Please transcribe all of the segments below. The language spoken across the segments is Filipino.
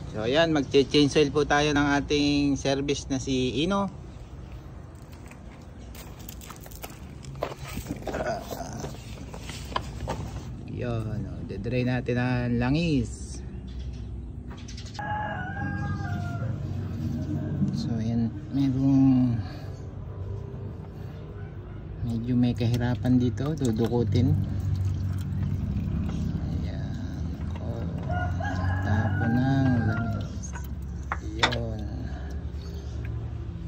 So ayan, mag-change oil po tayo ng ating service na si Ino. Yun, de-drain natin ang langis. So ayan, medyo may kahirapan dito, dudukutin. Tapon ng langis. Yun.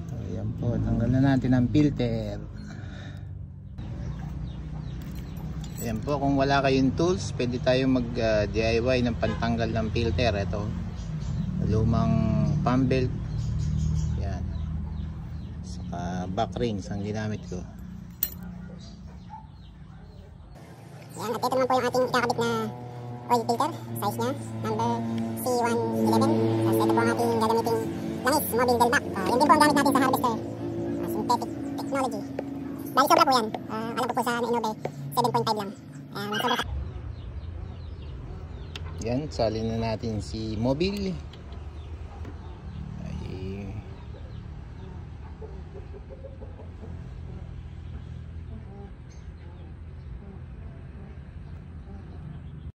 So, yan po. Tanggal na natin ang filter. Yan po. Kung wala kayong tools, pwede tayong mag DIY ng pantanggal ng filter. Ito. Lumang pump belt. Yan. Saka back rings ang ginamit ko. Yan. At ito naman po yung ating ikakabit na oil filter, size nya number C111. Tapos ito po ang ating gagamiting langis, Mobil Delvac. Yun din po ang gamit natin sa harvester, synthetic technology. Bali sobra po yan, alam ko po sa Inove 7.5 lang. Sobra. Yan, salin na natin si Mobil.